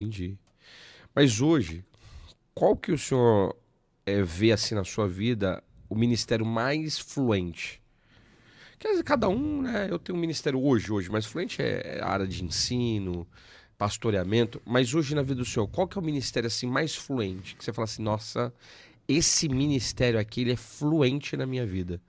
Entendi. Mas hoje, qual que o senhor vê assim na sua vida o ministério mais fluente? Quer dizer, cada um, né? Eu tenho um ministério hoje, mas fluente é a área de ensino, pastoreamento. Mas hoje na vida do senhor, qual que é o ministério assim mais fluente? Que você fala assim, nossa, esse ministério aqui, ele é fluente na minha vida.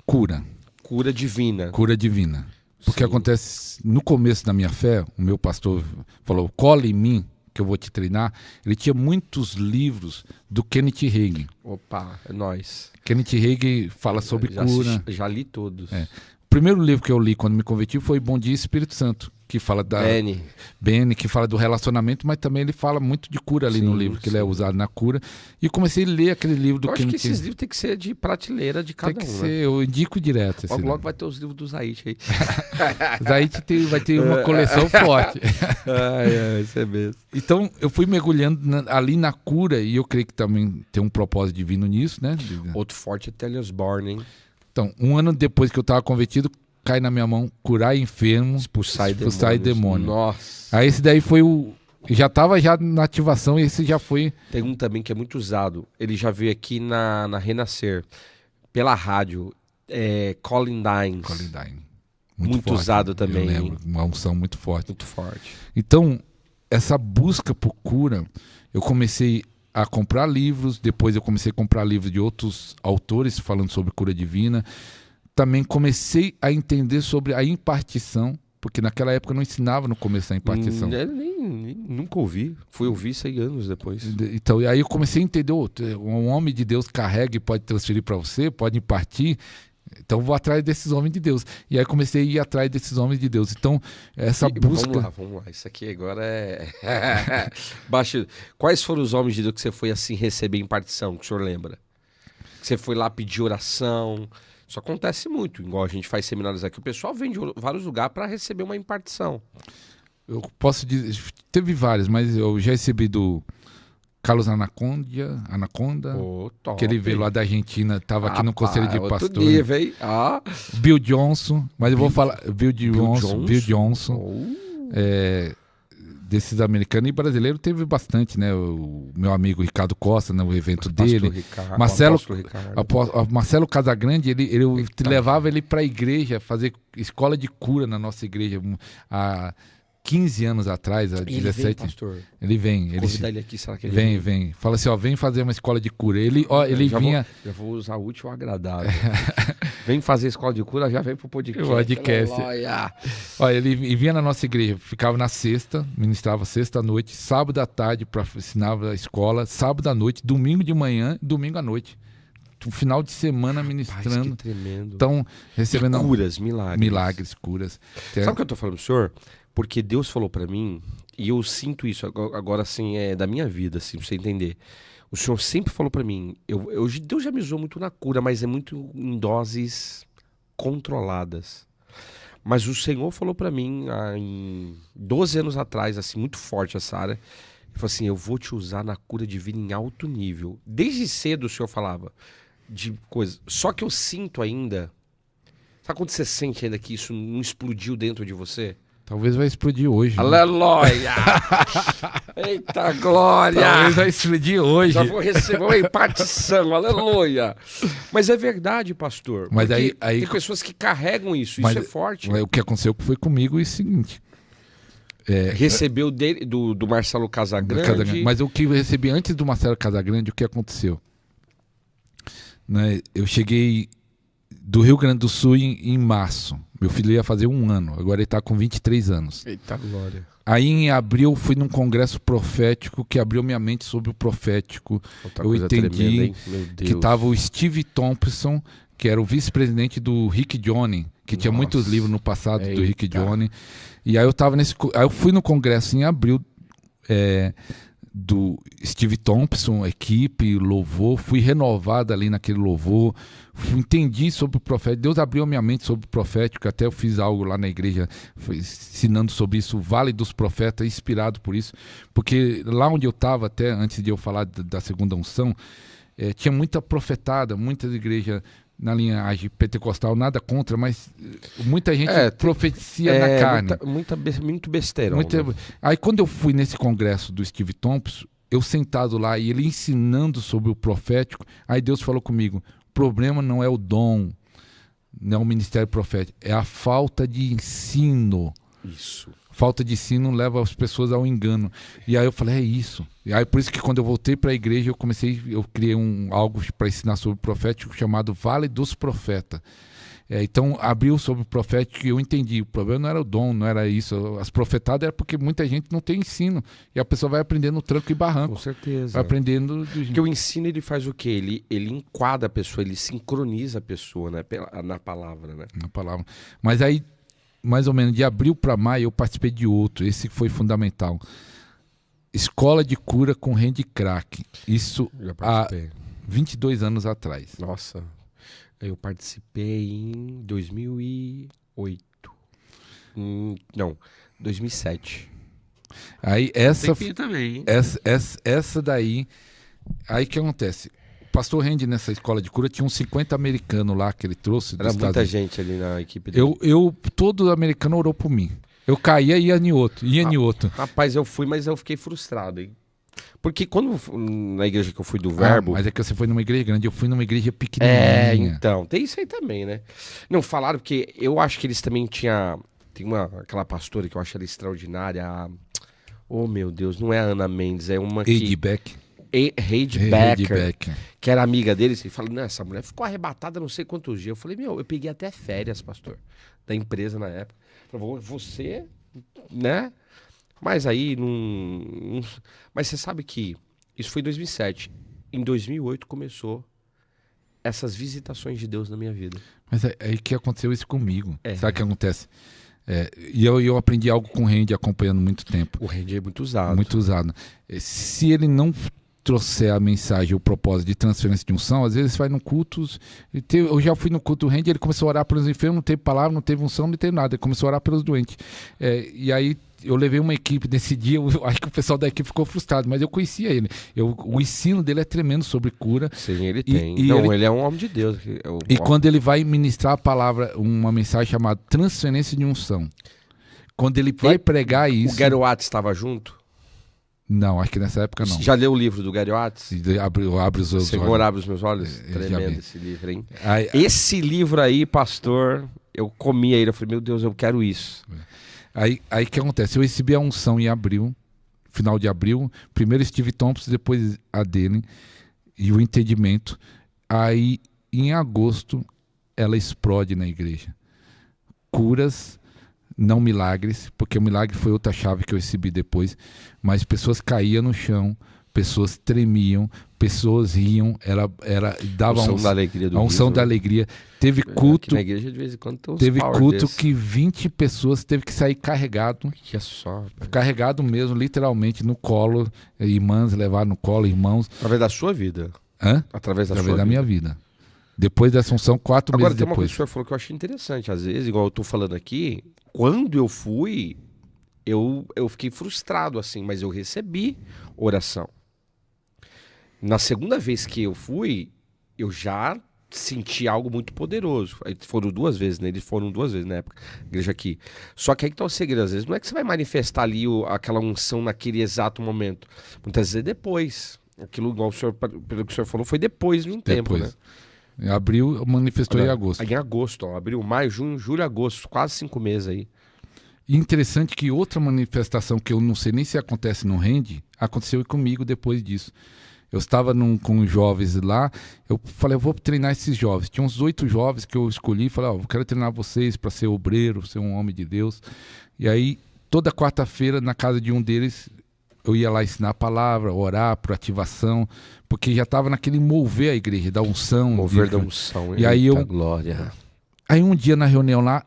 Cura. Cura divina. Cura divina. Porque Sim. acontece, no começo da minha fé, o meu pastor falou, cola em mim, que eu vou te treinar. Ele tinha muitos livros do Kenneth Hagin. Opa, é nóis. Kenneth Hagin fala sobre cura. Já li todos. O primeiro livro que eu li quando me converti foi Bom Dia Espírito Santo, que fala da Bene, que fala do relacionamento, mas também ele fala muito de cura ali no livro, que ele é usado na cura. E eu comecei a ler aquele livro do Eu acho Kenneth. que esses livros tem que ser de prateleira de cada Tem que um, ser, né? eu indico direto. Logo vai ter os livros do Zait aí. Daí vai ter uma coleção forte. Isso é mesmo. Então, eu fui mergulhando ali na cura, e eu creio que também tem um propósito divino nisso, né? Outro forte é Telly Osborne, hein? Então, um ano depois que eu estava convertido, cai na minha mão curar enfermo, expulsar demônio. Nossa. Aí esse daí foi o... Já estava na ativação, e esse já foi... Tem um também que é muito usado. Ele já veio aqui na Renascer, pela rádio. Colin Dines. Colin Dines. Muito forte, usado também. Eu lembro, uma unção muito forte. Muito forte. Então, essa busca por cura, eu comecei a comprar livros, depois eu comecei a comprar livros de outros autores falando sobre cura divina. Também comecei a entender sobre a impartição, porque naquela época eu não ensinava no começo a impartição. Nunca ouvi. Fui ouvir 100 anos depois. Então, aí eu comecei a entender, um homem de Deus carrega e pode transferir para você, pode impartir. Então vou atrás desses homens de Deus. E aí comecei a ir atrás desses homens de Deus. Então, essa busca... Vamos lá. Isso aqui agora é... Baixa. Quais foram os homens de Deus que você foi assim receber impartição, que o senhor lembra? Que você foi lá pedir oração... Isso acontece muito, igual a gente faz seminários aqui. O pessoal vem de vários lugares para receber uma impartição. Eu posso dizer, teve vários, mas eu já recebi do Carlos Anaconda, que ele veio lá da Argentina, estava aqui no Conselho de Pastores. Nível, hein? Bill Johnson, mas eu vou falar... Bill Johnson. Desses americanos e brasileiro teve bastante, né? O meu amigo Ricardo Costa, no evento dele. Marcelo Casagrande, ele levava ele para a igreja, fazer escola de cura na nossa igreja há 15 anos atrás, há 17. Vem, pastor. Ele vem. Convidar ele aqui, será que ele vem? Fala assim, vem fazer uma escola de cura. Ele vinha... Já vou usar útil ou agradável. Vem fazer escola de cura, já vem pro podcast. Ele vinha na nossa igreja, ficava na sexta, ministrava sexta à noite, sábado à tarde para ensinar a escola, sábado à noite, domingo de manhã, domingo à noite. Um final de semana ministrando. Rapaz, que tremendo. Então, recebendo curas, milagres, curas. Sabe o que eu tô falando pro senhor? Porque Deus falou pra mim, e eu sinto isso agora assim, da minha vida, assim, pra você entender. O senhor sempre falou pra mim, Deus já me usou muito na cura, mas é muito em doses controladas. Mas o Senhor falou pra mim, em 12 anos atrás, assim, muito forte essa área, ele falou assim, eu vou te usar na cura divina em alto nível. Desde cedo o senhor falava de coisas, só que eu sinto ainda, sabe quando você sente ainda que isso não explodiu dentro de você? Talvez vai explodir hoje. Aleluia! Eita glória! Talvez vai explodir hoje. Já vou receber uma impartição, aleluia! Mas é verdade, pastor. Mas aí tem pessoas que carregam isso é forte. O que aconteceu foi comigo é o seguinte. Recebeu dele, do Marcelo Casagrande. Mas o que eu recebi antes do Marcelo Casagrande, o que aconteceu? Né, eu cheguei do Rio Grande do Sul em março. Meu filho ia fazer 1 ano, agora ele está com 23 anos. Eita glória. Aí em abril fui num congresso profético que abriu minha mente sobre o profético. Eu entendi que estava o Steve Thompson, que era o vice-presidente do Rick Joyner, que tinha muitos livros no passado do Rick Joyner. E aí eu fui no congresso em abril do Steve Thompson, equipe, louvor, fui renovado ali naquele louvor, entendi sobre o profético, Deus abriu a minha mente sobre o profético, até eu fiz algo lá na igreja ensinando sobre isso, o Vale dos Profetas, inspirado por isso, porque lá onde eu estava, até antes de eu falar da segunda unção, tinha muita profetada, muitas igrejas na linhagem pentecostal, nada contra, mas muita gente profecia na carne. Muito besteira. Né? Aí quando eu fui nesse congresso do Steve Thompson, eu sentado lá e ele ensinando sobre o profético, aí Deus falou comigo, o problema não é o dom, não é o ministério profético, é a falta de ensino. Isso. Falta de ensino leva as pessoas ao engano. E aí eu falei, é isso. E aí por isso que quando eu voltei para a igreja, eu criei algo para ensinar sobre o profético chamado Vale dos Profetas. Então abriu sobre o profético e eu entendi. O problema não era o dom, não era isso. As profetadas era porque muita gente não tem ensino. E a pessoa vai aprendendo no tranco e barranco. Com certeza. Vai aprendendo... Porque o ensino ele faz o quê? Ele enquadra a pessoa, ele sincroniza a pessoa, né? Na palavra, né? Na palavra. Mas aí, mais ou menos de abril para maio, eu participei de outro. Esse foi fundamental. Escola de cura com Randy Crack. Isso há 22 anos atrás. Nossa. Eu participei em 2008. Não, 2007. Aí essa também, hein? Essa daí, aí que acontece? O pastor Randy nessa escola de cura tinha uns 50 americanos lá que ele trouxe. Era muita gente ali na equipe dele. Todo americano orou por mim. Eu caía e ia em outro. Rapaz, eu fui, mas eu fiquei frustrado, hein? Porque quando na igreja que eu fui do Verbo... mas é que você foi numa igreja grande, eu fui numa igreja pequenininha. Então, tem isso aí também, né? Não, falaram porque eu acho que eles também tinham... Tem aquela pastora que eu acho ela extraordinária, oh meu Deus, não é a Ana Mendes, é uma que... Heidi Becker, que era amiga deles, e falou, não, essa mulher ficou arrebatada não sei quantos dias. Eu falei, eu peguei até férias, pastor, da empresa na época. Falei, você, né? Mas aí, mas você sabe que isso foi em 2007. Em 2008 começou essas visitações de Deus na minha vida. Mas aí que aconteceu isso comigo. Sabe o que acontece? E eu aprendi algo com o Randy acompanhando muito tempo. O Randy é muito usado. Muito usado. Se ele não trouxer a mensagem, o propósito de transferência de unção, às vezes vai no culto. Eu já fui no culto do Randy, ele começou a orar pelos enfermos, não teve palavra, não teve unção, não teve nada. Ele começou a orar pelos doentes. E aí eu levei uma equipe nesse dia, eu acho que o pessoal da equipe ficou frustrado, mas eu conhecia ele. O ensino dele é tremendo sobre cura. Sim, ele tem. Ele é um homem de Deus. Quando ele vai ministrar a palavra, uma mensagem chamada transferência de unção, quando ele vai pregar isso... O Gary Watts estava junto? Não, acho que nessa época não. Já leu o livro do Gary Watts? Abre os olhos. Senhor, abre os meus olhos? Tremendo esse livro, hein? Esse livro aí, pastor, eu comia ele, eu falei, meu Deus, eu quero isso. Aí o que acontece? Eu recebi a unção em abril, final de abril, primeiro Steve Thompson, depois a dele, e o entendimento. Aí, em agosto, ela explode na igreja. Curas, não milagres, porque o milagre foi outra chave que eu recebi depois, mas pessoas caíam no chão, pessoas tremiam, pessoas riam, dava a unção da alegria a unção da alegria. Teve culto, na igreja de vez em quando tem uns teve culto que 20 pessoas teve que sair carregado. Carregado mesmo, literalmente no colo, irmãs levar no colo, irmãos. Através da sua vida. Através da minha vida. Depois da Assunção, 4 meses depois. Agora tem uma coisa que o senhor falou que eu achei interessante. Às vezes, igual eu tô falando aqui, quando eu fui, eu fiquei frustrado assim, mas eu recebi oração. Na segunda vez que eu fui, eu já senti algo muito poderoso. Aí foram 2 vezes, né? Eles foram 2 vezes na época, igreja aqui. Só que aí que tá o segredo, às vezes não é que você vai manifestar ali aquela unção naquele exato momento. Muitas vezes é depois. Aquilo, igual o senhor, pelo que o senhor falou, foi depois de um tempo, né? Em abril, manifestou em agosto. Em agosto, abril, maio, junho, julho, agosto, quase 5 meses aí. E interessante que outra manifestação que eu não sei nem se acontece no Randy, aconteceu comigo depois disso. Eu estava com os jovens lá, eu falei, eu vou treinar esses jovens. Tinha uns 8 jovens que eu escolhi e falei, eu quero treinar vocês para ser obreiro, ser um homem de Deus. E aí, toda quarta-feira, na casa de um deles, eu ia lá ensinar a palavra, orar por ativação, porque já estava naquele mover a igreja, da unção. Mover da unção, e aí glória. Aí um dia na reunião lá,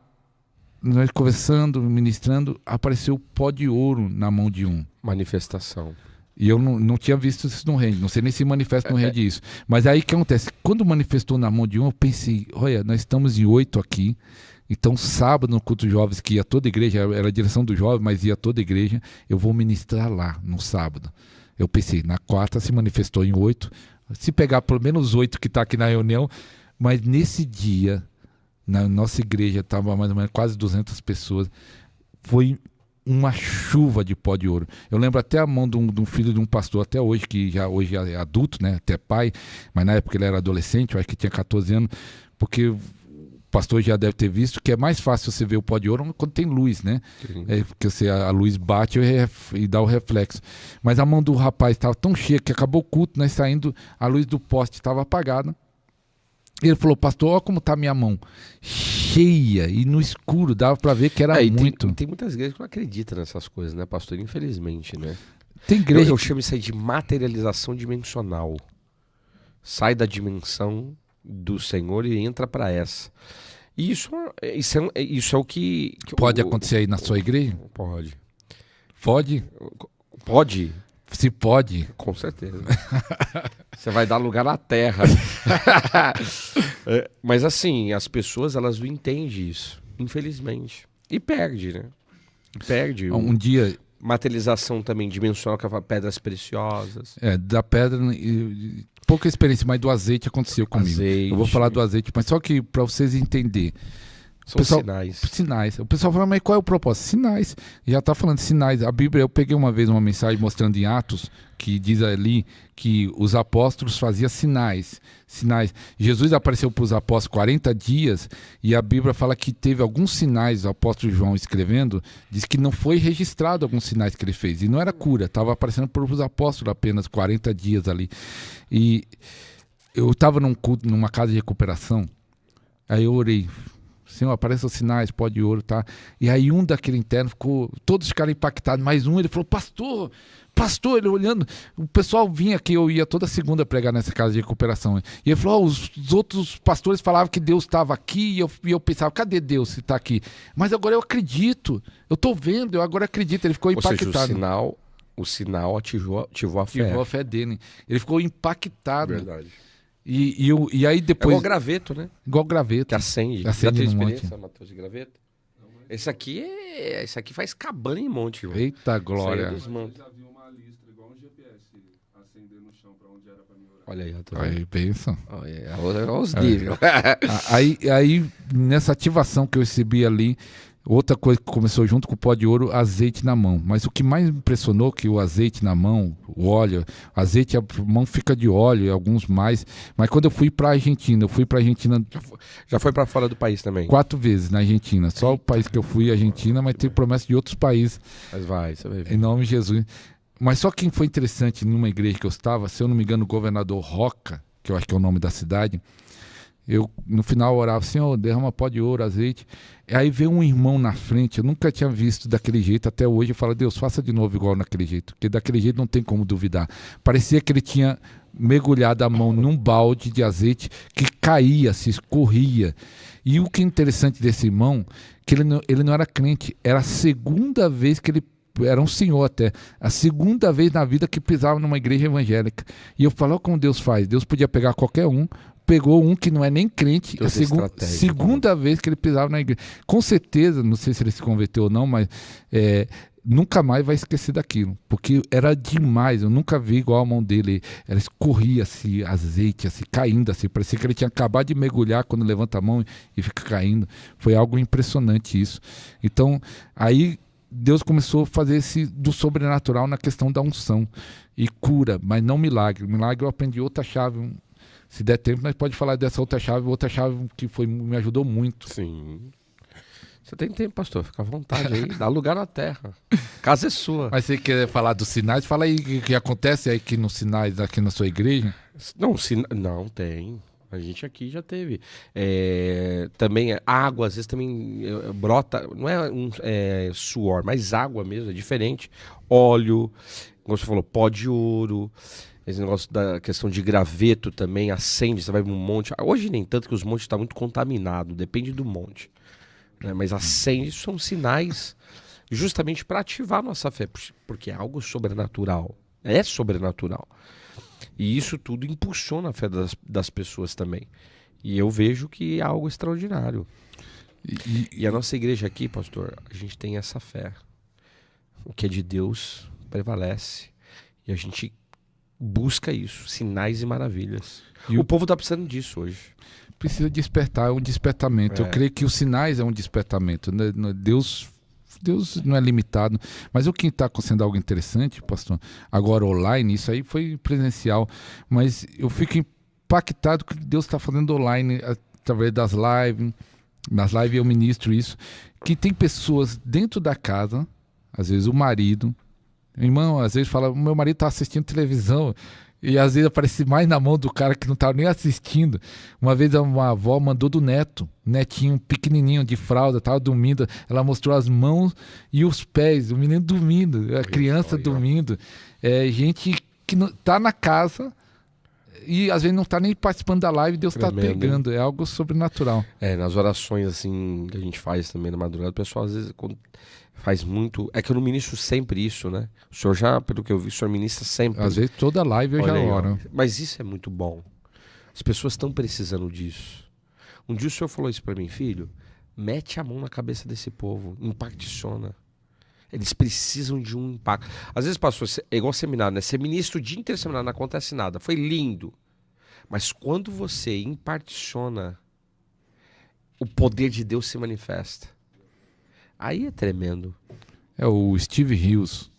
nós conversando, ministrando, apareceu o pó de ouro na mão de um. Manifestação. E eu não tinha visto isso no Randy, não sei nem se manifesta no Randy isso. Mas aí o que acontece? Quando manifestou na mão de um, eu pensei, olha, nós estamos em 8 aqui, então sábado no culto de jovens, que ia toda a igreja, era a direção dos jovens, mas ia toda a igreja, eu vou ministrar lá no sábado. Eu pensei, na quarta se manifestou em 8, se pegar pelo menos 8 que está aqui na reunião, Mas nesse dia, na nossa igreja, estava mais ou menos quase 200 pessoas, foi uma chuva de pó de ouro. Eu lembro até a mão de um filho de um pastor, até hoje, que hoje é adulto, né, até pai, mas na época ele era adolescente, eu acho que tinha 14 anos, porque o pastor já deve ter visto que é mais fácil você ver o pó de ouro quando tem luz, né? Porque a luz bate e dá o reflexo. Mas a mão do rapaz estava tão cheia que acabou o culto, nós saindo, a luz do poste estava apagada. Ele falou, pastor, olha como está a minha mão, cheia e no escuro, dava para ver que era muito. Tem muitas igrejas que não acreditam nessas coisas, né, pastor? Infelizmente, né? Tem igreja... Eu chamo isso aí de materialização dimensional. Sai da dimensão do Senhor e entra para essa. E isso é o que pode acontecer aí na sua igreja? Pode. Pode? Pode. Se pode. Com certeza. Você vai dar lugar na terra. Mas assim, as pessoas, elas não entendem isso, infelizmente. E perde, né? Perde. Um dia... Materialização também dimensional, que é pedras preciosas. Da pedra... Pouca experiência, mas do azeite aconteceu comigo. Azeite. Eu vou falar do azeite, mas só que para vocês entenderem. São sinais. Sinais. O pessoal fala, mas qual é o propósito? Sinais. Já está falando de sinais. A Bíblia, eu peguei uma vez uma mensagem mostrando em Atos, que diz ali que os apóstolos faziam sinais. Jesus apareceu para os apóstolos 40 dias e a Bíblia fala que teve alguns sinais, o apóstolo João escrevendo, diz que não foi registrado alguns sinais que ele fez. E não era cura, estava aparecendo para os apóstolos apenas 40 dias ali. E eu estava num culto, numa casa de recuperação, aí eu orei, Senhor, aparecem os sinais, pó de ouro, tá? E aí um daquele interno todos ficaram impactados, mas ele falou, pastor, ele olhando, o pessoal vinha aqui, eu ia toda segunda pregar nessa casa de recuperação, e ele falou, os outros pastores falavam que Deus estava aqui, e eu pensava, cadê Deus se está aqui? Mas agora eu acredito, eu estou vendo, eu agora acredito, ele ficou impactado. Ou seja, o sinal ativou a fé. Ativou a fé dele, ele ficou impactado. Verdade. E aí depois... É igual graveto, né? Igual graveto. Que acende. Já teve experiência, Matheus, de graveto? Esse aqui faz cabana em monte. Irmão. Eita glória. Eu já vi uma listra igual um GPS acender no chão pra onde era pra mim orar. Olha aí, aí pensa. Olha os níveis. Aí, nessa ativação que eu recebi ali, outra coisa que começou junto com o pó de ouro, azeite na mão. Mas o que mais me impressionou que o azeite na mão, o óleo, azeite, a mão fica de óleo e alguns mais. Mas quando eu fui para a Argentina, Já foi para fora do país também? 4 vezes na Argentina. Só o país que eu fui, Argentina, mas tem promessa de outros países. Mas você vai ver. Em nome de Jesus. Mas só quem foi interessante numa igreja que eu estava, se eu não me engano, o governador Roca, que eu acho que é o nome da cidade, eu no final orava, Senhor, derrama pó de ouro, azeite. Aí veio um irmão na frente, eu nunca tinha visto daquele jeito, até hoje eu falo, Deus, faça de novo igual naquele jeito, porque daquele jeito não tem como duvidar. Parecia que ele tinha mergulhado a mão num balde de azeite que caía, se escorria. E o que é interessante desse irmão, que ele não era crente, era a segunda vez que ele era um senhor até, a segunda vez na vida que pisava numa igreja evangélica. E eu falo, como Deus faz, Deus podia pegar qualquer um, pegou um que não é nem crente, a segunda vez que ele pisava na igreja. Com certeza, não sei se ele se converteu ou não, mas nunca mais vai esquecer daquilo, porque era demais, eu nunca vi igual a mão dele, ela escorria assim, azeite, assim, caindo assim, parecia que ele tinha acabado de mergulhar quando levanta a mão e fica caindo. Foi algo impressionante isso. Então, aí Deus começou a fazer do sobrenatural na questão da unção e cura, mas não milagre. Milagre eu aprendi outra chave. Se der tempo, nós pode falar dessa outra chave que me ajudou muito. Sim. Você tem tempo, pastor, fica à vontade aí, dá lugar na terra. Casa é sua. Mas você quer falar dos sinais? Fala aí o que acontece aí aqui nos sinais, aqui na sua igreja. Não tem. A gente aqui já teve. Também água, às vezes também brota, não é suor, mas água mesmo, é diferente. Óleo, como você falou, pó de ouro. Esse negócio da questão de graveto também, acende, você vai num monte. Hoje nem tanto, que os montes estão muito contaminados, depende do monte. Né? Mas acende, isso são sinais justamente para ativar a nossa fé, porque é algo sobrenatural. É sobrenatural. E isso tudo impulsiona a fé das pessoas também. E eu vejo que é algo extraordinário. E a nossa igreja aqui, pastor, a gente tem essa fé. O que é de Deus prevalece. E a gente busca isso, sinais e maravilhas. O povo está precisando disso hoje. precisa despertar, é um despertamento. Eu creio que os sinais é um despertamento. Deus não é limitado. Mas o que está acontecendo algo interessante, pastor, agora online, isso aí foi presencial, mas eu fico impactado com o que Deus está fazendo online, através das lives. Nas lives eu ministro isso, que tem pessoas dentro da casa, às vezes o marido, irmão, às vezes fala, meu marido está assistindo televisão, e às vezes aparece mais na mão do cara que não estava nem assistindo. Uma vez uma avó mandou do netinho pequenininho de fralda, estava dormindo, ela mostrou as mãos e os pés, o menino dormindo, a criança dormindo. Gente que está na casa e às vezes não está nem participando da live, Deus está pegando, é algo sobrenatural. Nas orações assim que a gente faz também na madrugada, o pessoal às vezes faz muito. É que eu não ministro sempre isso, né? O senhor já, pelo que eu vi, o senhor ministra sempre. Às vezes toda live eu já oro. Mas isso é muito bom. As pessoas estão precisando disso. Um dia o senhor falou isso para mim, filho, mete a mão na cabeça desse povo, impacticiona. Eles precisam de um impacto. Às vezes, pastor, é igual seminário, né? Você ministra o dia inteiro seminário, não acontece nada. Foi lindo. Mas quando você imparticiona, o poder de Deus se manifesta. Aí é tremendo. O Steve Hughes,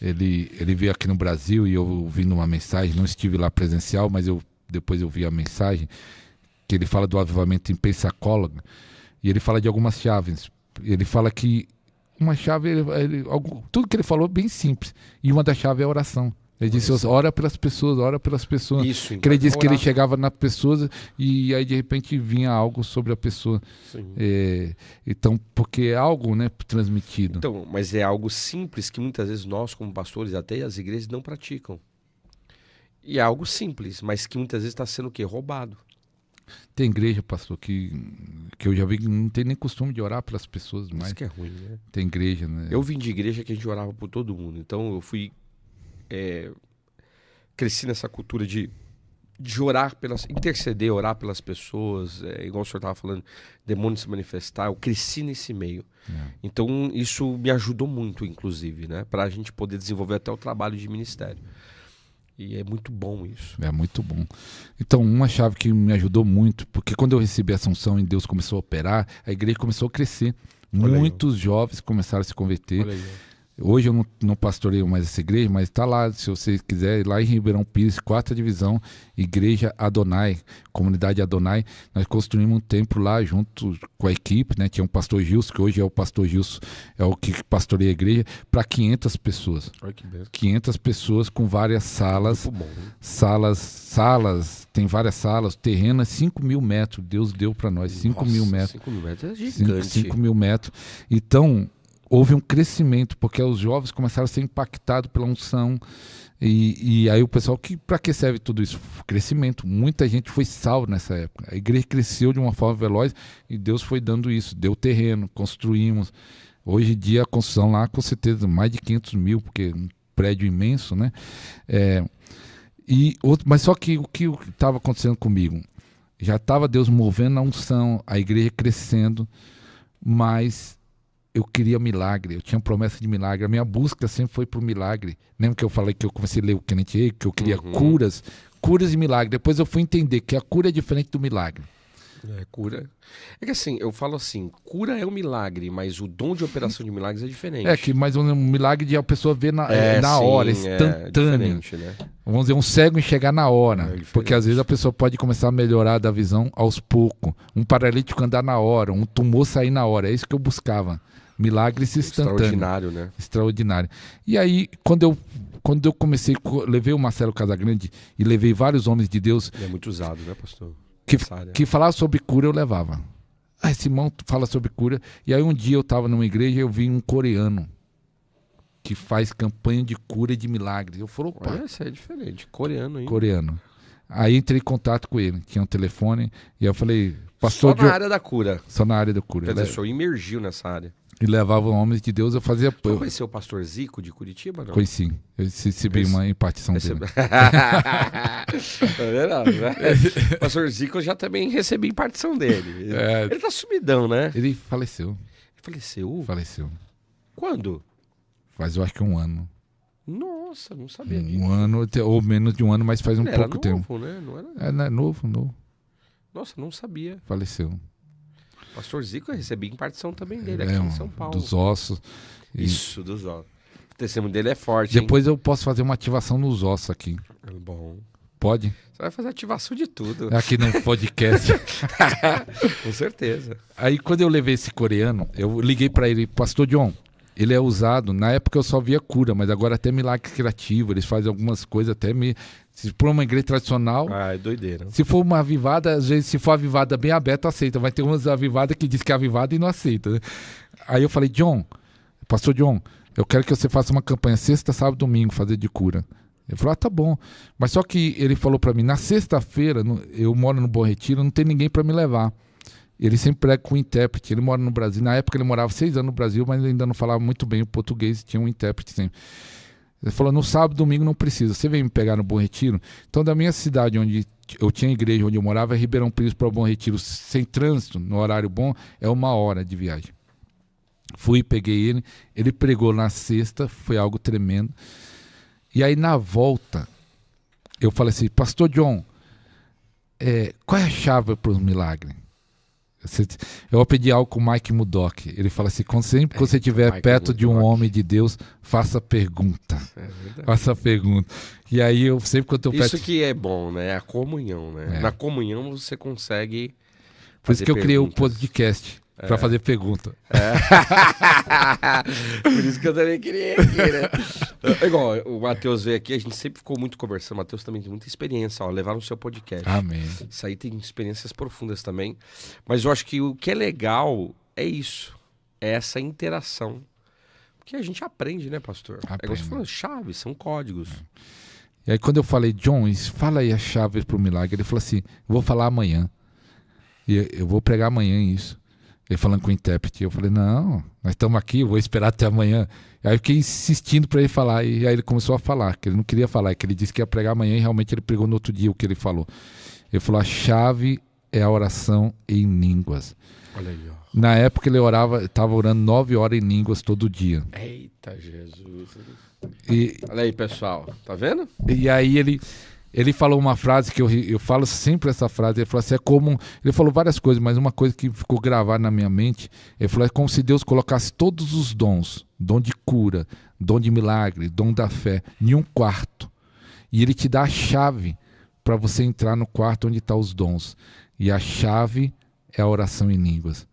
ele veio aqui no Brasil e eu ouvi numa mensagem, não estive lá presencial, mas depois eu vi a mensagem, que ele fala do avivamento em Pensacola, e ele fala de algumas chaves. Ele fala que uma chave, tudo que ele falou é bem simples, e uma das chaves é a oração. Ele disse, ora pelas pessoas. Isso, que ele disse que ele chegava nas pessoas e aí de repente vinha algo sobre a pessoa. Então, porque é algo, né, transmitido. Então, mas é algo simples que muitas vezes nós, como pastores, até as igrejas não praticam. E é algo simples, mas que muitas vezes está sendo o quê? Roubado. Tem igreja, pastor, que eu já vi que não tem nem costume de orar pelas pessoas mais. Isso que é ruim, né? Tem igreja, né? Eu vim de igreja que a gente orava por todo mundo. Então eu fui... cresci nessa cultura de orar interceder, orar pelas pessoas, igual o senhor estava falando, demônio se manifestar, eu cresci nesse meio. Então isso me ajudou muito, inclusive, né, para a gente poder desenvolver até o trabalho de ministério. E é muito bom isso. É muito bom. Então, uma chave que me ajudou muito, porque quando eu recebi essa unção e Deus começou a operar, a igreja começou a crescer. Muitos jovens começaram a se converter. Hoje eu não pastoreio mais essa igreja, mas está lá, se você quiser, lá em Ribeirão Pires, 4ª divisão, Igreja Adonai, Comunidade Adonai. Nós construímos um templo lá junto com a equipe, né? Tinha um pastor Gilson, que hoje é o pastor Gilson, é o que pastoreia a igreja, para 500 pessoas. Olha que beleza. 500 pessoas com várias salas. Muito bom, né? Salas, tem várias salas, terreno é 5.000 metros, Deus deu para nós, 5.000 metros. 5.000 metros é gigante. 5.000 metros. Então... houve um crescimento, porque os jovens começaram a ser impactados pela unção. E aí o pessoal, para que serve tudo isso? Crescimento. Muita gente foi salva nessa época. A igreja cresceu de uma forma veloz e Deus foi dando isso. Deu terreno, construímos. Hoje em dia a construção lá, com certeza, mais de 500 mil, porque é um prédio imenso, né? Mas só que o que estava acontecendo comigo? Já estava Deus movendo a unção, a igreja crescendo, mas... eu queria milagre, eu tinha promessa de milagre. A minha busca sempre foi por milagre. Lembra que eu falei que eu comecei a ler o Kenneth Hagin, que eu queria curas e milagre. Depois eu fui entender que a cura é diferente do milagre. Cura. É que assim, eu falo assim, cura é um milagre, mas o dom de operação de milagres é diferente. Mas um milagre de a pessoa ver na hora, instantâneo. Né? Vamos dizer, um cego enxergar na hora. Porque às vezes a pessoa pode começar a melhorar da visão aos poucos. Um paralítico andar na hora, um tumor sair na hora. É isso que eu buscava. Milagres instantâneos. Extraordinário, né? Extraordinário. E aí, quando eu comecei, levei o Marcelo Casagrande e levei vários homens de Deus. Ele é muito usado, né, pastor? Que falavam sobre cura, eu levava. Esse irmão fala sobre cura. E aí um dia eu estava numa igreja e eu vi um coreano que faz campanha de cura e de milagres. Eu falei, opa. Olha, isso é diferente. Coreano, hein? Coreano. Aí entrei em contato com ele. Tinha um telefone. E eu falei, pastor... Só na área da cura. Só na área da cura. Quer dizer, o senhor imergiu nessa área. E levava homens de Deus, eu fazia... Você conheceu o pastor Zico de Curitiba, não? Conheci. Eu recebi uma impartição dele. O pastor Zico eu já também recebi impartição dele. Ele tá sumidão, né? Ele faleceu. Ele faleceu? Faleceu. Quando? Faz, eu acho que 1 ano. Nossa, não sabia disso. 1 ano, ou menos de 1 ano, mas faz um pouco tempo. Né? Não era? Não é novo. Nossa, não sabia. Faleceu. Pastor Zico, eu recebi impartição também dele aqui em São Paulo. Dos ossos. Isso, dos ossos. O testemunho dele é forte, Depois eu posso fazer uma ativação nos ossos aqui. Bom. Pode? Você vai fazer ativação de tudo. Aqui no podcast. Com certeza. Aí quando eu levei esse coreano, eu liguei para ele, Pastor John, ele é usado, na época eu só via cura, mas agora até milagre criativo, eles fazem algumas coisas até se for uma igreja tradicional, é doideira. Se for uma avivada, às vezes se for avivada bem aberta, aceita, vai ter umas avivadas que diz que é avivada e não aceita, né? Aí eu falei, Pastor John, eu quero que você faça uma campanha sexta, sábado, domingo, fazer de cura. Ele falou, tá bom. Mas só que ele falou para mim, na sexta-feira, eu moro no Bom Retiro, não tem ninguém para me levar. Ele sempre prega com um intérprete, ele mora no Brasil. Na época ele morava 6 anos no Brasil, mas ainda não falava muito bem o português, tinha um intérprete sempre. Ele falou, no sábado, domingo não precisa, você vem me pegar no Bom Retiro? Então da minha cidade, onde eu tinha igreja, onde eu morava, é Ribeirão Pires para o Bom Retiro, sem trânsito, no horário bom, é 1 hora de viagem. Fui, peguei ele pregou na sexta, foi algo tremendo. E aí na volta, eu falei assim, Pastor John, qual é a chave para os milagres? Eu vou pedir algo com o Mike Murdock. Ele fala assim, sempre que você estiver perto de um homem de Deus, faça pergunta. Faça pergunta. E aí eu sempre quando eu Isso que é bom, né? A comunhão, né? Na comunhão você consegue. Por isso que eu criei o podcast. Pra fazer pergunta. Por isso que eu também queria aqui, né? Igual, o Matheus veio aqui, a gente sempre ficou muito conversando. O Matheus também tem muita experiência, levar no seu podcast. Amém. Isso aí tem experiências profundas também. Mas eu acho que o que é legal é isso. É essa interação. Porque a gente aprende, né, pastor? É igual você falou, chaves, são códigos. E aí quando eu falei, John, fala aí a chave pro milagre. Ele falou assim, eu vou falar amanhã. E eu vou pregar amanhã isso. Ele falando com o intérprete. Eu falei, não, nós estamos aqui, eu vou esperar até amanhã. Aí eu fiquei insistindo para ele falar. E aí ele começou a falar, que ele não queria falar, que ele disse que ia pregar amanhã e realmente ele pregou no outro dia o que ele falou. Ele falou, a chave é a oração em línguas. Olha aí, ó. Na época ele estava orando 9 horas em línguas todo dia. Eita, Jesus. E, olha aí, pessoal, tá vendo? E aí ele falou uma frase que eu falo sempre essa frase. Ele falou assim, ele falou várias coisas, mas uma coisa que ficou gravada na minha mente, ele falou, é como se Deus colocasse todos os dons, dom de cura, dom de milagre, dom da fé, em um quarto. E ele te dá a chave para você entrar no quarto onde estão os dons. E a chave é a oração em línguas.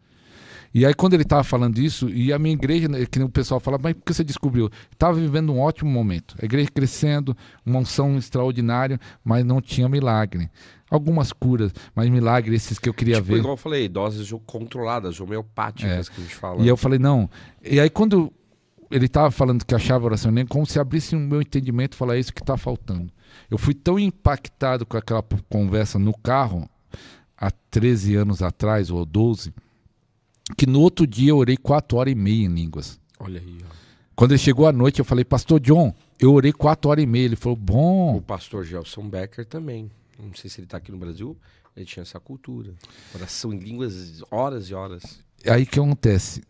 E aí quando ele estava falando isso, e a minha igreja, que o pessoal fala, mas por que você descobriu? Estava vivendo um ótimo momento. A igreja crescendo, uma unção extraordinária, mas não tinha milagre. Algumas curas, mas milagre esses que eu queria ver. Igual eu falei, doses controladas, homeopáticas que a gente fala. E eu falei, não. E aí quando ele estava falando que achava a oração, nem como se abrisse o meu entendimento e falar, é isso que está faltando. Eu fui tão impactado com aquela conversa no carro, há 13 anos atrás, ou 12, que no outro dia eu orei 4h30 em línguas. Olha aí, ó. Quando ele chegou à noite, eu falei, Pastor John, eu orei 4h30. Ele falou, bom. O pastor Gelson Becker também. Não sei se ele está aqui no Brasil, ele tinha essa cultura. Oração em línguas, horas e horas. Aí o que acontece?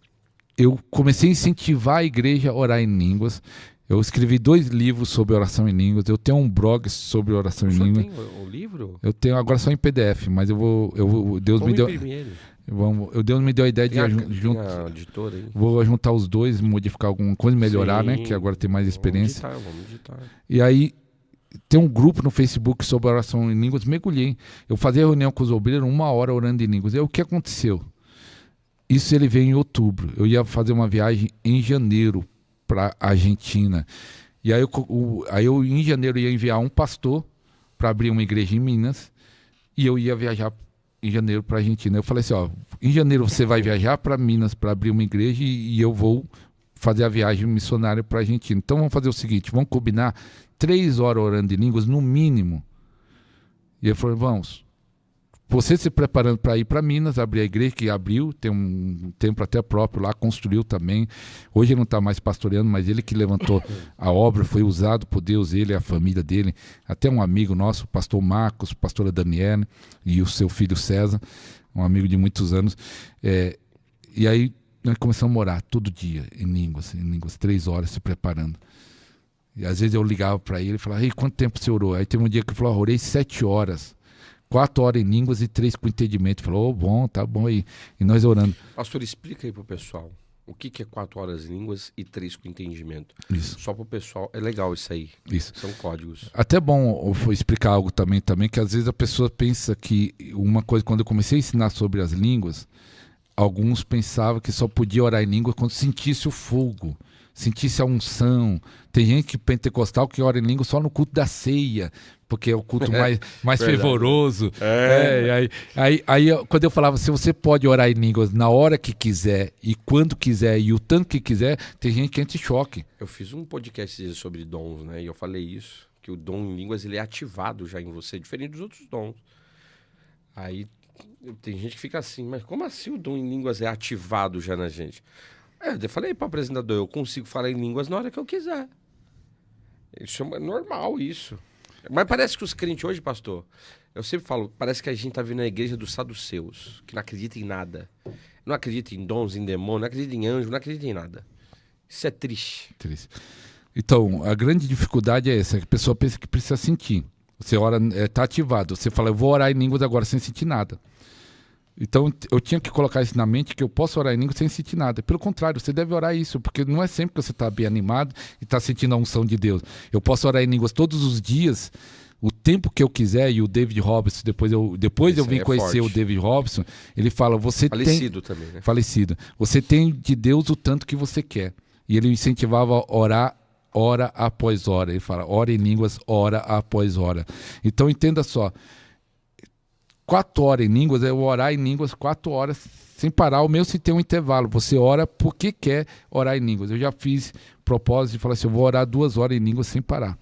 Eu comecei a incentivar a igreja a orar em línguas. Eu escrevi 2 livros sobre oração em línguas. Eu tenho um blog sobre oração em línguas. Você tem o livro? Eu tenho agora só em PDF, mas Deus me deu. Deus me deu a ideia de vou juntar os dois, modificar alguma coisa, melhorar, né? Que agora tem mais experiência. Vamos digitar. E aí tem um grupo no Facebook sobre oração em línguas, mergulhei. Eu fazia reunião com os obreiros, 1 hora orando em línguas. E aí o que aconteceu? Isso ele veio em outubro. Eu ia fazer uma viagem em janeiro para a Argentina. E aí eu em janeiro ia enviar um pastor para abrir uma igreja em Minas e eu ia viajar em janeiro para a Argentina. Eu falei assim, ó, em janeiro você vai viajar para Minas para abrir uma igreja e eu vou fazer a viagem missionária para a Argentina. Então vamos fazer o seguinte, vamos combinar 3 horas orando em línguas no mínimo. E ele falou, vamos. Você se preparando para ir para Minas, abrir a igreja, que abriu, tem um templo até próprio lá, construiu também. Hoje ele não está mais pastoreando, mas ele que levantou a obra, foi usado por Deus, ele e a família dele. Até um amigo nosso, o pastor Marcos, pastora Daniela e o seu filho César, um amigo de muitos anos. E aí nós começamos a orar todo dia em línguas, 3 horas se preparando. E às vezes eu ligava para ele e falava, ei, quanto tempo você orou? Aí teve um dia que ele falou, orei 7 horas. 4 horas em línguas e 3 com entendimento. Falou, bom, tá bom aí. E nós orando. Pastor, explica aí pro pessoal. O que é 4 horas em línguas e 3 com entendimento? Isso. Só pro pessoal. É legal isso aí. Isso. São códigos. Até bom explicar algo também, que às vezes a pessoa pensa que uma coisa, quando eu comecei a ensinar sobre as línguas, alguns pensavam que só podia orar em língua quando sentisse o fogo, sentisse a unção. Tem gente pentecostal que ora em língua só no culto da ceia, porque é o culto mais fervoroso. Aí, quando eu falava, se você pode orar em línguas na hora que quiser, e quando quiser, e o tanto que quiser, tem gente que entra em choque. Eu fiz um podcast sobre dons, né? E eu falei isso, que o dom em línguas ele é ativado já em você, diferente dos outros dons. Aí tem gente que fica assim, mas como assim o dom em línguas é ativado já na gente? Eu falei para o apresentador, eu consigo falar em línguas na hora que eu quiser. Isso é normal, isso. Mas parece que os crentes hoje, pastor, eu sempre falo, parece que a gente tá vindo na igreja dos saduceus, que não acredita em nada. Não acredita em dons, em demônio, não acredita em anjo, não acredita em nada. Isso é triste. Então, a grande dificuldade é essa, que a pessoa pensa que precisa sentir. Você ora, tá ativado, você fala, eu vou orar em línguas agora sem sentir nada. Então, eu tinha que colocar isso na mente, que eu posso orar em línguas sem sentir nada. Pelo contrário, você deve orar isso, porque não é sempre que você está bem animado e está sentindo a unção de Deus. Eu posso orar em línguas todos os dias, o tempo que eu quiser, e o David Robson, depois eu vim conhecer o David Robson, ele fala, você falecido também, né? Falecido. Você tem de Deus o tanto que você quer. E ele incentivava a orar hora após hora. Ele fala, ora em línguas, hora após hora. Então, entenda só. 4 horas em línguas, eu orar em línguas 4 horas sem parar, o meu se tem um intervalo. Você ora porque quer orar em línguas. Eu já fiz propósito de falar assim, eu vou orar 2 horas em línguas sem parar.